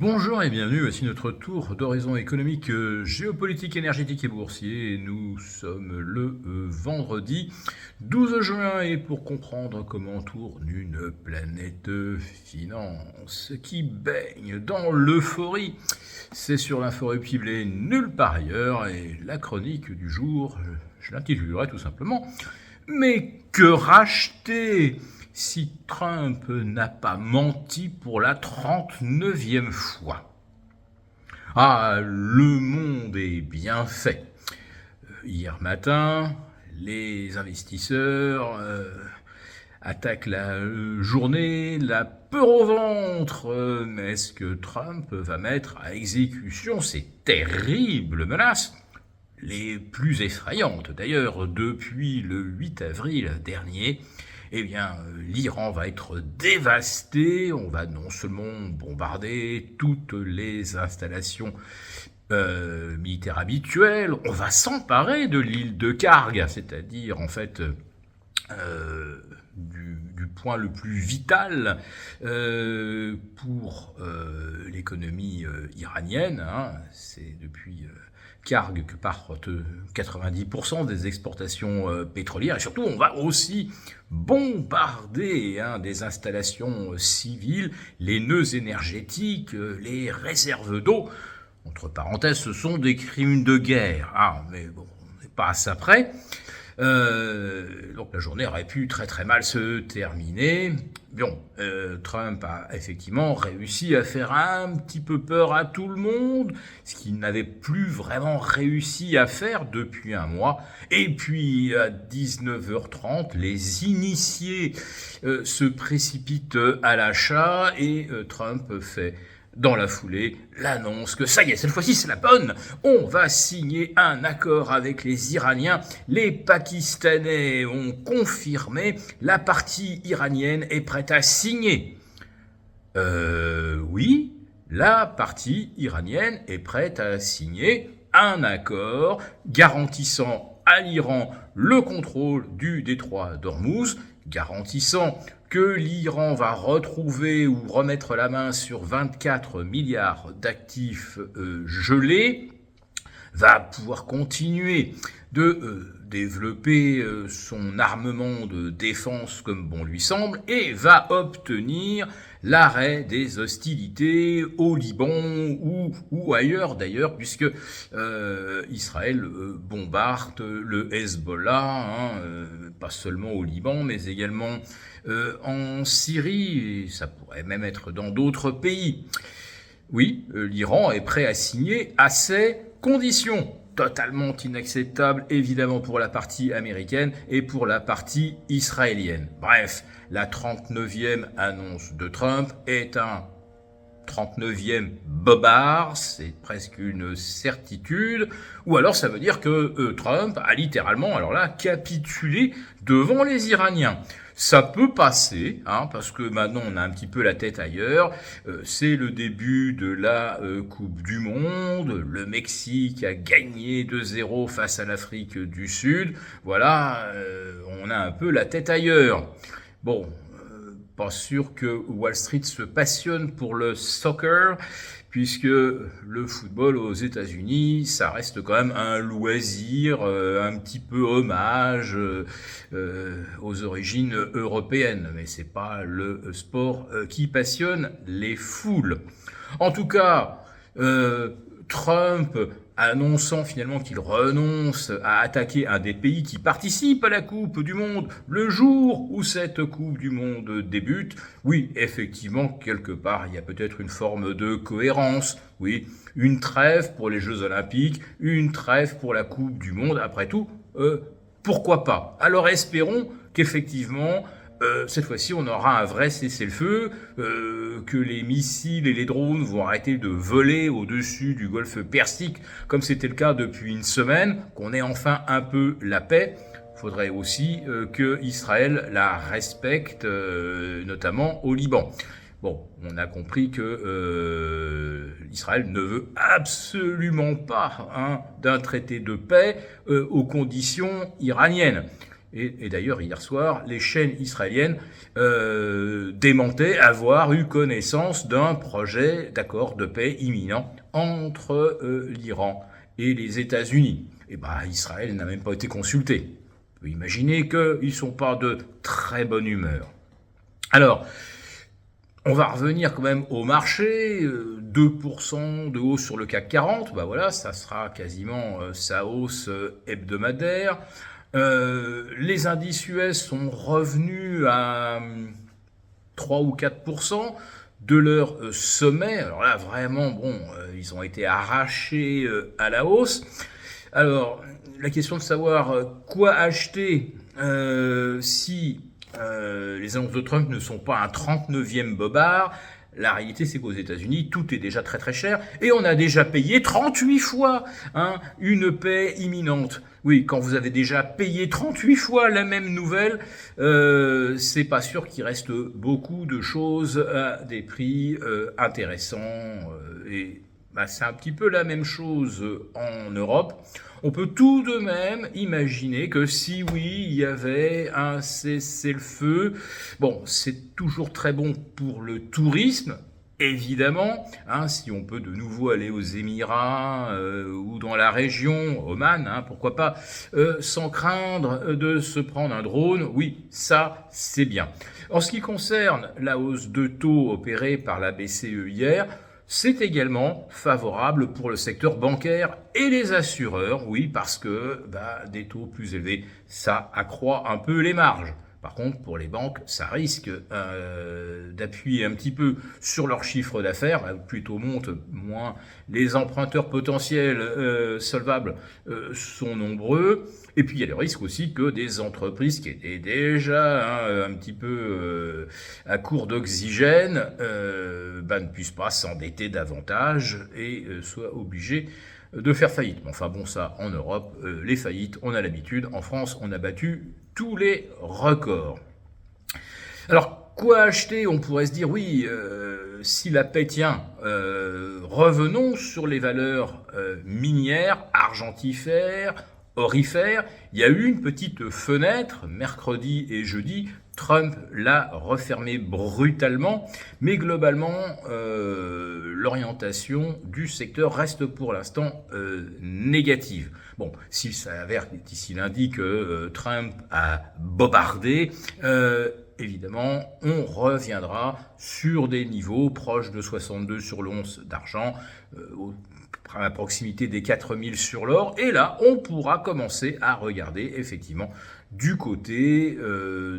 Bonjour et bienvenue, voici notre tour d'horizon économique, géopolitique, énergétique et boursier. Nous sommes le vendredi 12 juin et pour comprendre comment tourne une planète finance qui baigne dans l'euphorie, c'est sur l'info publiée nulle part ailleurs et la chronique du jour, je l'intitulerai tout simplement « Mais que racheter ?» si Trump n'a pas menti pour la 39e fois. Ah, le monde est bien fait. Hier matin, les investisseurs attaquent la journée, la peur au ventre. Mais est-ce que Trump va mettre à exécution ces terribles menaces ? Les plus effrayantes d'ailleurs depuis le 8 avril dernier. Eh bien, l'Iran va être dévasté. On va non seulement bombarder toutes les installations militaires habituelles, on va s'emparer de l'île de Karg, c'est-à-dire en fait du point le plus vital pour l'économie iranienne. C'est depuis Karg que partent 90% des exportations pétrolières. Et surtout, on va aussi bombarder des installations civiles, les nœuds énergétiques, les réserves d'eau. Entre parenthèses, ce sont des crimes de guerre. Mais bon, on n'est pas à ça près. Donc la journée aurait pu très très mal se terminer. Bon, Trump a effectivement réussi à faire un petit peu peur à tout le monde, ce qu'il n'avait plus vraiment réussi à faire depuis un mois. Et puis à 19h30, les initiés se précipitent à l'achat et Trump fait dans la foulée l'annonce que ça y est, cette fois-ci c'est la bonne, on va signer un accord avec les Iraniens. Les Pakistanais ont confirmé, la partie iranienne est prête à signer. Oui, la partie iranienne est prête à signer un accord garantissant à l'Iran le contrôle du détroit d'Ormuz, garantissant que l'Iran va retrouver ou remettre la main sur 24 milliards d'actifs gelés, va pouvoir continuer de développer son armement de défense comme bon lui semble et va obtenir l'arrêt des hostilités au Liban ou ailleurs d'ailleurs, puisque Israël bombarde le Hezbollah, pas seulement au Liban mais également en Syrie, et ça pourrait même être dans d'autres pays. Oui, l'Iran est prêt à signer à ces conditions. Totalement inacceptable, évidemment, pour la partie américaine et pour la partie israélienne. Bref, la 39e annonce de Trump est un 39e bobard, c'est presque une certitude, ou alors ça veut dire que Trump a littéralement, alors là, capitulé devant les Iraniens. Ça peut passer, parce que maintenant on a un petit peu la tête ailleurs. C'est le début de la Coupe du Monde. Le Mexique a gagné 2-0 face à l'Afrique du Sud. Voilà, on a un peu la tête ailleurs. Bon, pas sûr que Wall Street se passionne pour le soccer, puisque le football aux États-Unis, ça reste quand même un loisir, un petit peu hommage aux origines européennes, mais c'est pas le sport qui passionne les foules. En tout cas, Trump annonçant finalement qu'il renonce à attaquer un des pays qui participent à la Coupe du Monde le jour où cette Coupe du Monde débute. Oui, effectivement, quelque part, il y a peut-être une forme de cohérence. Oui, une trêve pour les Jeux Olympiques, une trêve pour la Coupe du Monde. Après tout, pourquoi pas ? Alors espérons qu'effectivement, cette fois-ci, on aura un vrai cessez-le-feu, que les missiles et les drones vont arrêter de voler au-dessus du golfe Persique, comme c'était le cas depuis une semaine, qu'on ait enfin un peu la paix. Il faudrait aussi que Israël la respecte, notamment au Liban. Bon, on a compris que Israël ne veut absolument pas d'un traité de paix aux conditions iraniennes. Et d'ailleurs, hier soir, les chaînes israéliennes démentaient avoir eu connaissance d'un projet d'accord de paix imminent entre l'Iran et les États-Unis. Et Israël n'a même pas été consulté. On peut imaginer qu'ils ne sont pas de très bonne humeur. Alors, on va revenir quand même au marché, 2% de hausse sur le CAC 40, voilà, ça sera quasiment sa hausse hebdomadaire. Les indices US sont revenus à 3 ou 4% de leur sommet. Alors là, vraiment, ils ont été arrachés à la hausse. Alors, la question de savoir quoi acheter si les annonces de Trump ne sont pas un 39e bobard. La réalité, c'est qu'aux États-Unis, tout est déjà très très cher et on a déjà payé 38 fois une paix imminente. Oui, quand vous avez déjà payé 38 fois la même nouvelle, c'est pas sûr qu'il reste beaucoup de choses à des prix intéressants. Et c'est un petit peu la même chose en Europe. On peut tout de même imaginer que si oui, il y avait un cessez-le-feu, c'est toujours très bon pour le tourisme, évidemment, si on peut de nouveau aller aux Émirats ou dans la région, Oman, pourquoi pas, sans craindre de se prendre un drone, oui, ça c'est bien. En ce qui concerne la hausse de taux opérée par la BCE hier, c'est également favorable pour le secteur bancaire et les assureurs, oui, parce que des taux plus élevés, ça accroît un peu les marges. Par contre, pour les banques, ça risque d'appuyer un petit peu sur leur chiffre d'affaires. Plus taux monte, moins les emprunteurs potentiels solvables sont nombreux. Et puis, il y a le risque aussi que des entreprises qui étaient déjà un petit peu à court d'oxygène ne puissent pas s'endetter davantage et soient obligées de faire faillite. Ça, en Europe, les faillites, on a l'habitude. En France, on a battu tous les records. Alors, quoi acheter? On pourrait se dire, oui, si la paix tient, revenons sur les valeurs minières, argentifères, orifères. Il y a eu une petite fenêtre, mercredi et jeudi. Trump l'a refermé brutalement, mais globalement, l'orientation du secteur reste pour l'instant négative. S'il s'avère d'ici lundi que Trump a bobardé, évidemment, on reviendra sur des niveaux proches de 62 sur l'once d'argent, à la proximité des 4000 sur l'or, et là, on pourra commencer à regarder effectivement du côté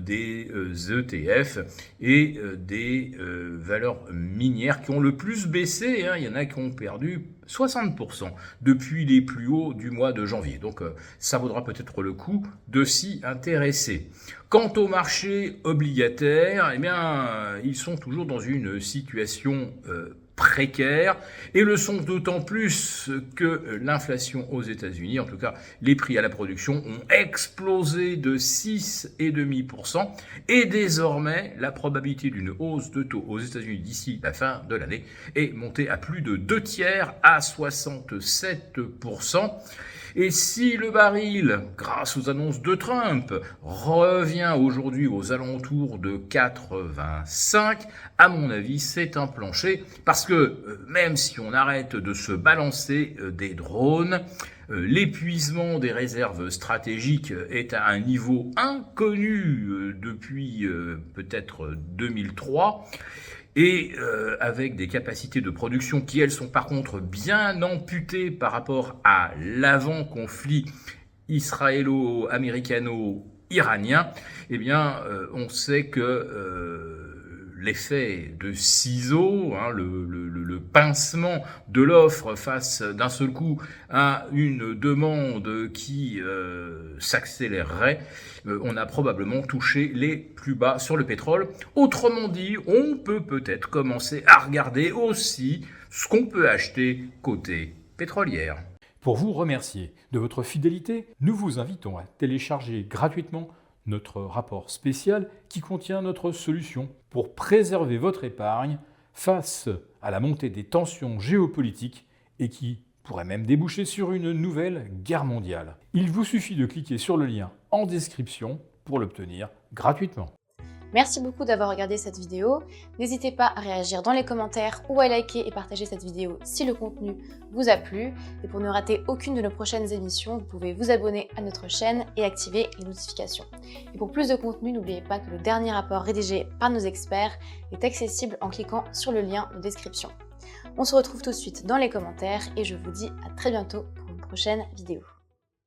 des ETF et des valeurs minières qui ont le plus baissé. Il y en a qui ont perdu 60% depuis les plus hauts du mois de janvier. Donc ça vaudra peut-être le coup de s'y intéresser. Quant au marché obligataire, ils sont toujours dans une situation précaires et le sont d'autant plus que l'inflation aux États-Unis, en tout cas les prix à la production, ont explosé de 6,5% et désormais la probabilité d'une hausse de taux aux États-Unis d'ici la fin de l'année est montée à plus de 2/3 à 67%. Et si le baril, grâce aux annonces de Trump, revient aujourd'hui aux alentours de 85, à mon avis, c'est un plancher. Parce que même si on arrête de se balancer des drones, l'épuisement des réserves stratégiques est à un niveau inconnu depuis peut-être 2003. Et avec des capacités de production qui, elles, sont par contre bien amputées par rapport à l'avant-conflit israélo-américano-iranien, on sait que l'effet de ciseaux, le pincement de l'offre face d'un seul coup à une demande qui s'accélérerait, on a probablement touché les plus bas sur le pétrole. Autrement dit, on peut peut-être commencer à regarder aussi ce qu'on peut acheter côté pétrolière. Pour vous remercier de votre fidélité, nous vous invitons à télécharger gratuitement notre rapport spécial qui contient notre solution pour préserver votre épargne face à la montée des tensions géopolitiques et qui pourrait même déboucher sur une nouvelle guerre mondiale. Il vous suffit de cliquer sur le lien en description pour l'obtenir gratuitement. Merci beaucoup d'avoir regardé cette vidéo. N'hésitez pas à réagir dans les commentaires ou à liker et partager cette vidéo si le contenu vous a plu. Et pour ne rater aucune de nos prochaines émissions, vous pouvez vous abonner à notre chaîne et activer les notifications. Et pour plus de contenu, n'oubliez pas que le dernier rapport rédigé par nos experts est accessible en cliquant sur le lien de description. On se retrouve tout de suite dans les commentaires et je vous dis à très bientôt pour une prochaine vidéo.